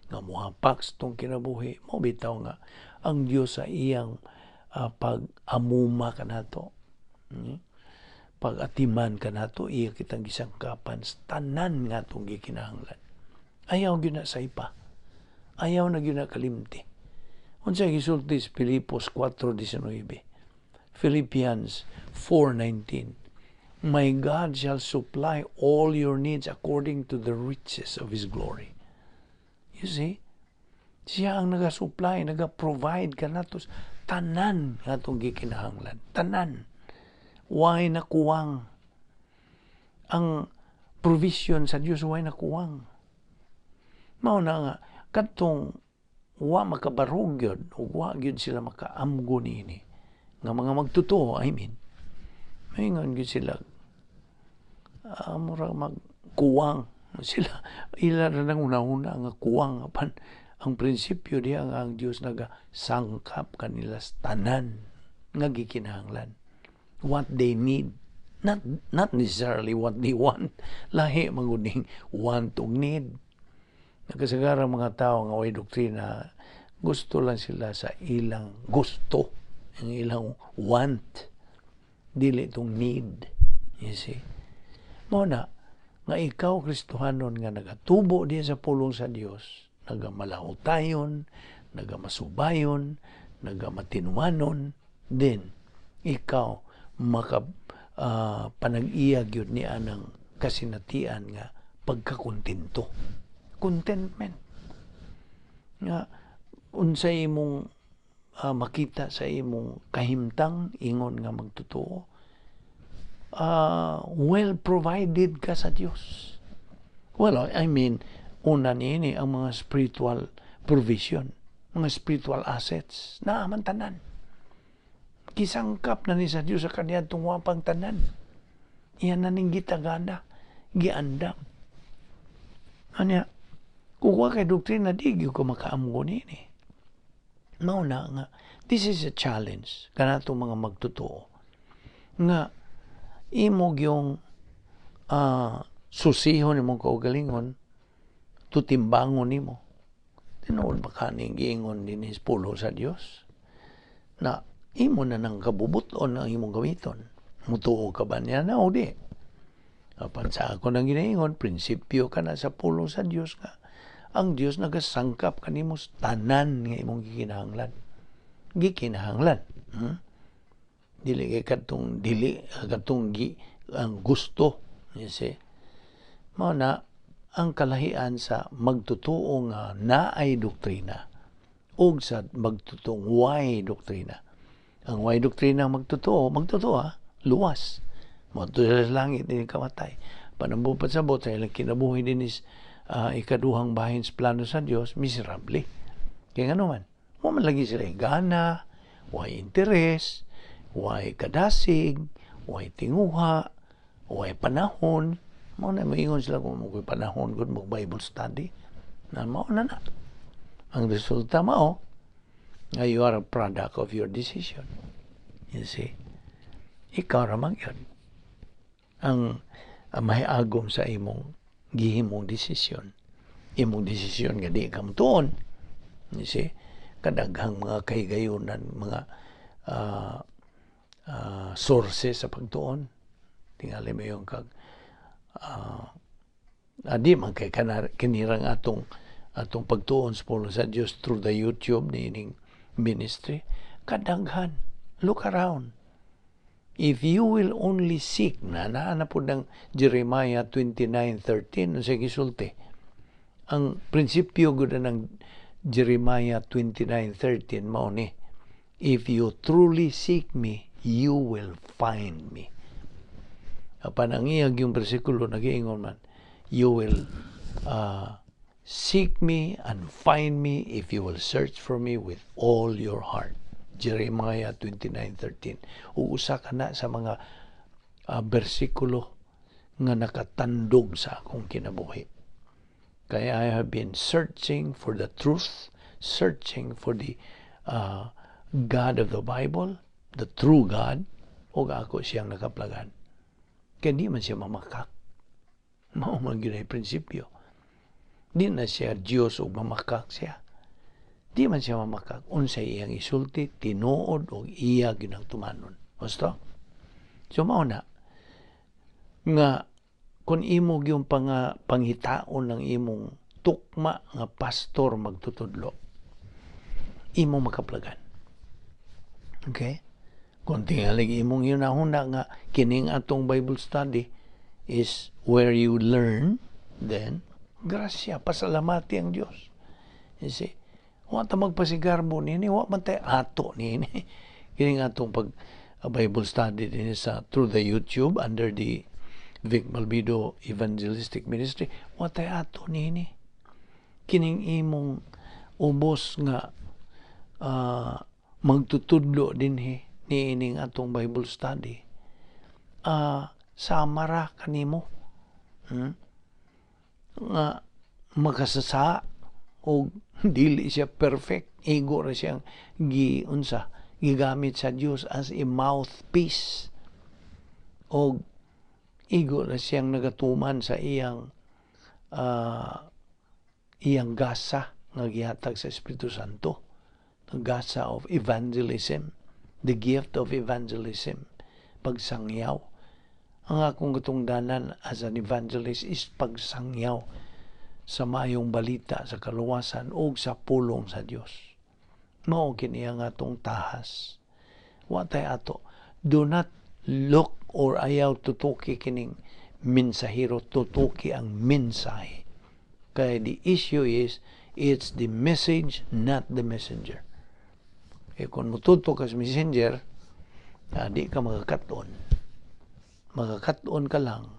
nga muhapak tong kinabuhi. Mo bitaw nga ang Dios sa iyang pag-amuma kanato. pag-atiman ka nato, iya kitang gisangkapan sa tanan nga itong gikinahanglan. Ayaw gyud na sa ipa. Ayaw na gyud na kalimti. Unsa gisulti sa Filipos 4:19. Philippians 4:19. My God shall supply all your needs according to the riches of His glory. You see? Siya ang naga-supply, naga-provide ka nato tanan nga itong gikinahanglan. Tanan. Why nakuwang? Ang provision sa Dios why nakuwang? Mao na nga kadtong wa makabarog gyud ug wa gyud sila makaamgo niini nga mga magtotoo, I mean. Maingon gyud sila mura magkuwang sila ila ra nang una-una nga kuwang apan ang prinsipyo diya nga ang Dios nagasangkap kanila sa tanan nga gikinahanglan. What they need, not necessarily what they want. Lahi maguning want ug need. Nagkasagarang mga tao nga way doktrina, gusto lang sila sa ilang gusto, ang ilang want, dili itong need. You see? Muna, nga ikaw Kristohanon nga nagatubo diya sa pulong sa Dios, nagamalautayon, nagamasubayon, nagamatinumanon, din ikaw panag-iya gyud niya ng kasinatian nga pagkakontento. Contentment. Nga unsay imong makita sa imong kahimtang ingon nga magtotoo, well provided ka sa Dios. Well, I mean, una niini ang mga spiritual provision, mga spiritual assets, naaman tanan. Kisangkap na ni sa Dios sa kaniya tungwapang tanan. Iyan na ning gitagana, giandam. Anya, kung wa kay doktrina, di ko makaamgo nini. Mauna nga, this is a challenge kanatong mga magtotoo. Nga, imog yung susihon imong kaugalingon, tutimbangon nimo. Tinuod ba kaning giingon din is pulo sa Dios? Na imo na nang kabubuton ang imong gamiton. Mutuo ka ba niya na o di? Apan sa ako nang ginaingon, prinsipyo ka na sa pulo sa Dios nga. Ang Dios nagasangkap kanimo tanan nga imong gikinahanglan. Gikinahanglan. Dili kay katong ang gusto. You see? Mao na ang kalahian sa magtotoo nga naay doktrina ug sa magtotoong way doktrina. Ang way doktrina magtotoo luwas. Matuloy sa langit din kamatay. Panambupat sa bot, sa ilang kinabuhi din is ikaduhang bahin sa plano sa Dios, miserable. Kaya nga naman, man lagi sila gana, way interes, way kadasig, way tinguha, way panahon. Mao na maingon sila kung may panahon kung mag-Bible study. Na mao na. Ang resulta mao, you are a product of your decision. You see? Ikaw ramang yun. Ang mahiagom sa imong gihimong desisyon. Imong desisyon nga di ka mutuon. You see? Kadaghang mga kahigayonan, mga sources sa pagtuon. Tingali mo yung di man kay kinirang atong pagtuon sa pulo sa Dios through the YouTube nining ministry. Kadaghan. Look around. If you will only seek na po ng Jeremiah 29:13 sa gisulti. Ang prinsipyo gud ng Jeremiah 29:13 mao ni, if you truly seek me, you will find me. Apan ang iyang yung bersikulo nagiingon man, you will seek me and find me if you will search for me with all your heart. Jeremiah 29:13. Uusa ka na sa mga bersikulo nga nakatandog sa akong kinabuhi. Kaya I have been searching for the truth, searching for the God of the Bible, the true God, o ako siyang nakaplagan. Kaya di man siya mamakak. Mao man gyud ay prinsipyo. Di na siya Dios o mamakak siya. Di man siya mamakak. Unsay iyang isulti, tinuod o iya ginagtumanon. Gusto? So mao na. nga kung imo yung panghitaon ng imong tukma nga pastor magtutudlo, imo makaplagan. Okay? Kung tingalig imong yunahuna nga kining atong Bible study is where you learn, then grasya, pasalamati ang Dios. You see? Wa ta magpasigarbo nini, wa man tay ato nini. Kining atong Bible study din sa through the YouTube under the Vic Balbido Evangelistic Ministry, wa tay ato nini. Kining imong ubos nga magtutudlo dinhi niining atong Bible study. Samara kanimo. Nga makasasa o dili siya perfect, ego ra siyang gigamit sa Dios as a mouthpiece, o ego ra siyang nagatuman sa iyang gasa nga gihatag sa Espiritu Santo, the gasa of evangelism, the gift of evangelism, pagsangyaw. Ang akong katungdanan as an evangelist is pagsangyaw sa mayong balita sa kaluwasan o sa pulong sa Dios. Mao kini ang atong tahas. Wa tay ato. Do not look or ayaw tutuki kining mensahero, tutuki ang mensahe. Kaya the issue is, it's the message, not the messenger. Kung mututo ka sa messenger, di ka makakaton. Makakaton ka lang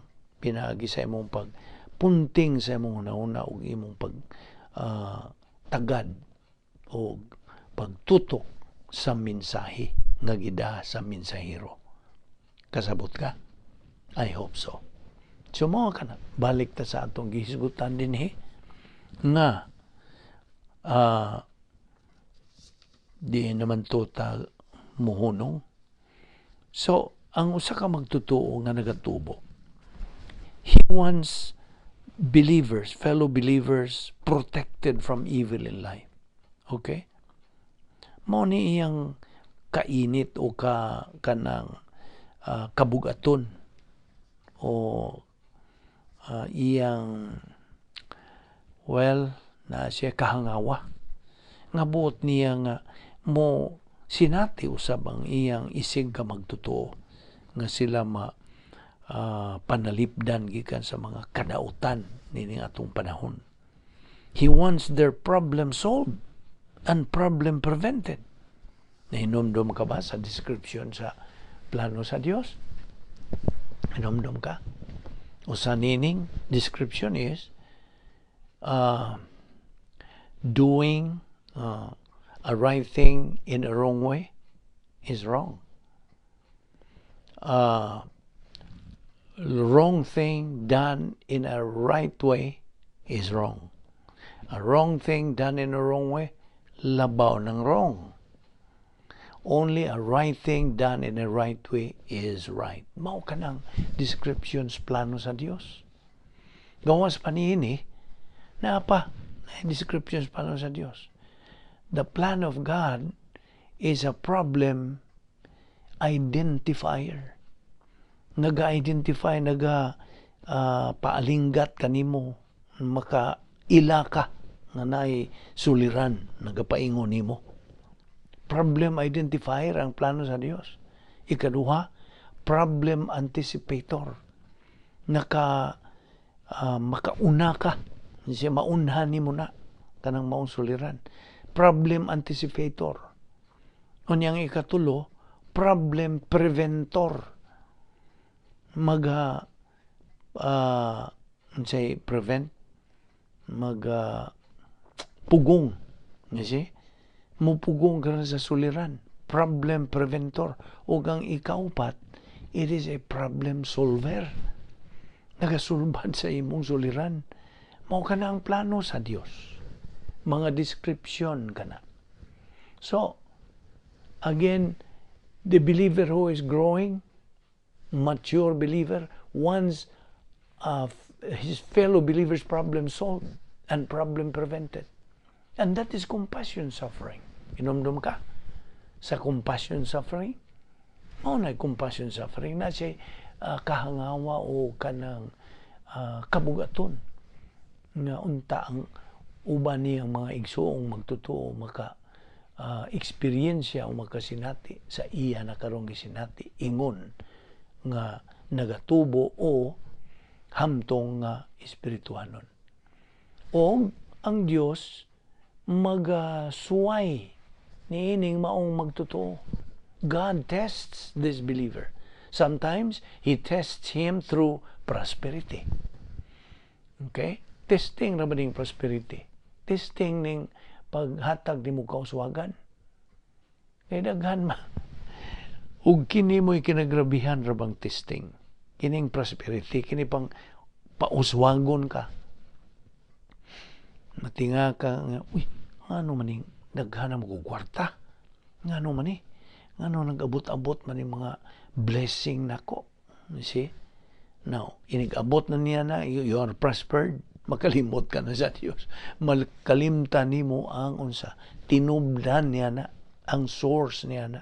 pinaagi sa imong pagpunting sa imong una-una o imong tagad o pagtutok sa mensahe nga gida sa mensahero. Kasabot ka? I hope so. So mo ka na, balik ta sa atong gihisgutan din nga di naman to ta muhunong. So, ang usa ka magtutuo nga nagatubo, he wants believers, fellow believers, protected from evil in life. Okay? Mao ni iyang kainit o kanang kabugaton o iyang na siya kahangawa nga buot niya nga mo sinati usab ang iyang isig ka magtutuo nga sila panalipdan gikan sa mga kadautan nining atong panahon. He wants their problem solved and problem prevented. Nahinomdom ka ba sa description sa plano sa Dios? Hinomdom ka? O sa nining description is doing a right thing in a wrong way is wrong. Wrong thing done in a right way is wrong. A wrong thing done in a wrong way, labaw ng wrong. Only a right thing done in a right way is right. Mao ka ng descriptions plano sa Dios. Gawas pa niini, descriptions plano sa Dios. The plan of God is a problem identifier. Naga-identify, paalinggat kanimo, makaila ka nga naay suliran, nagapaingon nimo. Problem identifier ang plano sa Dios. Ikaduha, problem anticipator. Makauna ka, siya maunhan nimo na kanang maong suliran. Problem anticipator. Unyang ikatulo, problem preventor. Prevent, pugong. Mupugong ka na sa suliran. Problem preventor. O ang ikaupat, it is a problem solver. Nagasulbad sa imong suliran. Mao ka na ang plano sa Dios. Mga description ka na. So, again, the believer who is growing, mature believer, wants his fellow believers' problem solved and problem prevented. And that is compassion suffering. Inomdom ka sa compassion suffering? Mao na compassion suffering na siya kahangawa o kanang kabugaton nga unta ang uban niyang mga igsoong magtotoo maka eksperyensya o makasinati sa iya na karong gisinati ingon nga nagatubo o hamtong nga espirituhanon. O ang Dios magasuway niining maong magtotoo. God tests this believer. Sometimes He tests him through prosperity. Okay? Testing na ba ning prosperity? Testing ning paghatag ni mo kauswagan. Kaya daghan ma. Ug kini mo'y kinagrabihan ra bang testing. Kining prosperity, kini pang pauswagon ka. Matinga ka nga, uy, ano maning daghan mo ko kwarta? Ngano man ni? Ngano nag-abot-abot man yung mga blessing nako? You see? Now, inig-abot na niya na, you are prospered, makalimot ka na sa Diyos. Makalimtan ni mo ang unsa. Tinubdan niya na, ang source niya na.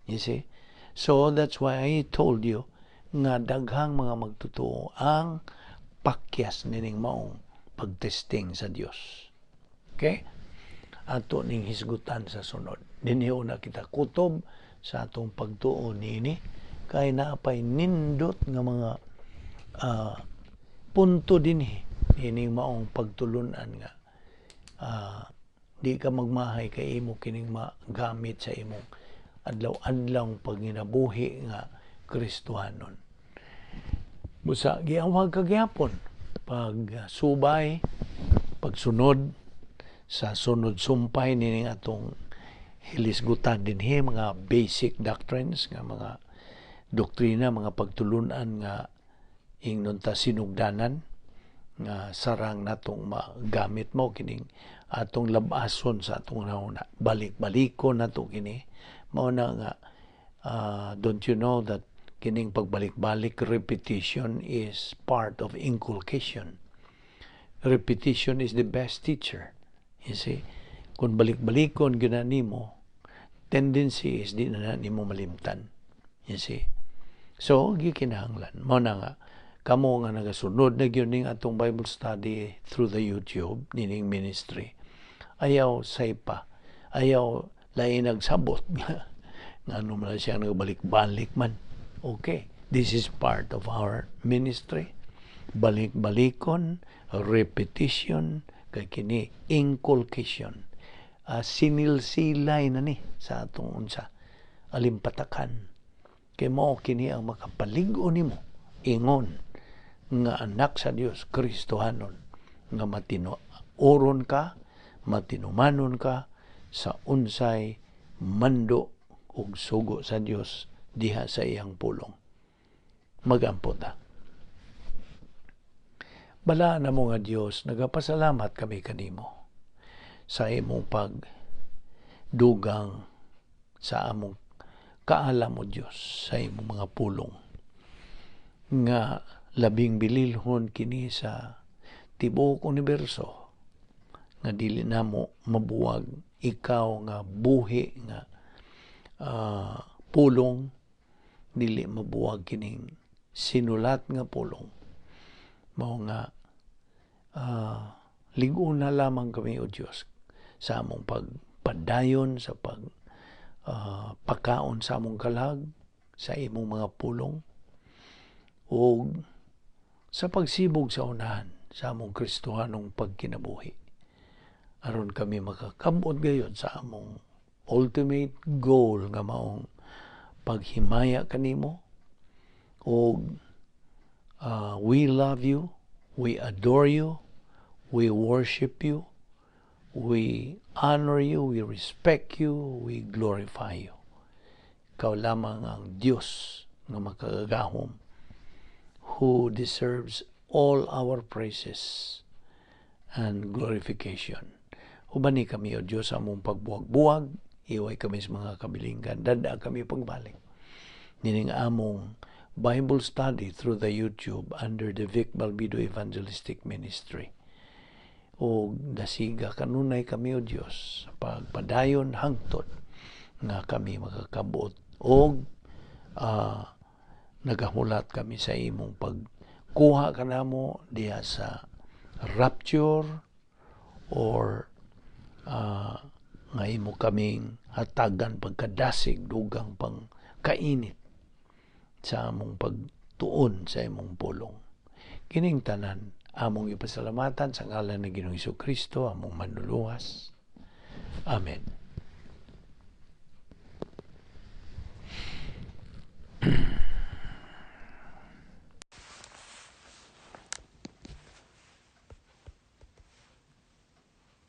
You see? So, that's why I told you, nga daghang mga magtotoo ang pakyas nining maong pagtesting sa Diyos. Okay? Ato ning hisgutan sa sunod. Dinhiyo na kita kutob sa atong pagtuo niini kay naapay nindot nga mga punto dinhi ining maong pagtulunan nga di ka magmahay kay imo kining magamit sa imong adlaw-adlaw paginabuhi nga Kristohanon. Busa giawag kagyapon pagsubay, pagsunod sa sunod sumpay nining atong hilisgutan dinhi mga basic doctrines nga mga doktrina, mga pagtulunan nga ingnon ta sinugdanan nga sarang natong magamit mo kining atong labason sa atong nauna. Balik-balikon nato kini. Mao na nga don't you know that kining pagbalik-balik, repetition is part of inculcation. Repetition is the best teacher. You see, kung balik-balikon gina nimo, tendency is di na nimo malimtan. You see. So, gikinahanglan. Mao na nga, kamo nga nagasunod na gyud ning atong Bible study through the YouTube, nining ministry. Ayaw saypa. Ayaw lain nagsabot nga ano man siya nagbalik-balik man. Okay, this is part of our ministry. Balik-balikon, repetition, kay kini inculcation. Sinilsilay na ni sa atong unsa alimpatakan. Kay mao kini ang makapalig-o nimo ingon nga anak sa Dios Kristohanon nga matinuoron ka, matinumanon ka sa unsay mando ug sugo sa Dios diha sa iyang pulong. Magampo ta. Bala na mo nga Dios, nagapasalamat kami kanimo sa imong pagdugang sa among kaalam mo Dios sa imong mga pulong nga labing bililhon kini sa tibuok universo nga dili namo mabuwag ikaw nga buhi nga pulong dili mabuwag kining sinulat nga pulong mao nga lig-on na lamang kami o Dios sa among pagpadayon sa pagkaon sa among kalag sa imong mga pulong o sa pagsibog sa unahan sa among Kristohanong pagkinabuhi aron kami makakabot gayud sa among ultimate goal nga maong paghimaya kanimo o we love you, we adore you, we worship you, we honor you, we respect you, we glorify you. Ikaw lamang ang Diyos na makagagahom who deserves all our praises and glorification. Ubani kami o Diyos among pagbuwag-buwag, iway kami sa mga kabilinggan, dada kami pagbalik. Nining among Bible study through the YouTube under the Balbido Evangelistic Ministry. O dasiga kanunay kami o Diyos sa pagpadayon hangtod nga kami makakabot o nagahulat kami sa imong pagkuha kanamo diha sa rapture or nga imo kaming hatagan pagkadasig dugang pang kainit sa among pagtuon sa imong pulong. Kining tanan among ipasalamatan sa ngalan ng Ginoong Hesukristo, among manluluwas. Amen.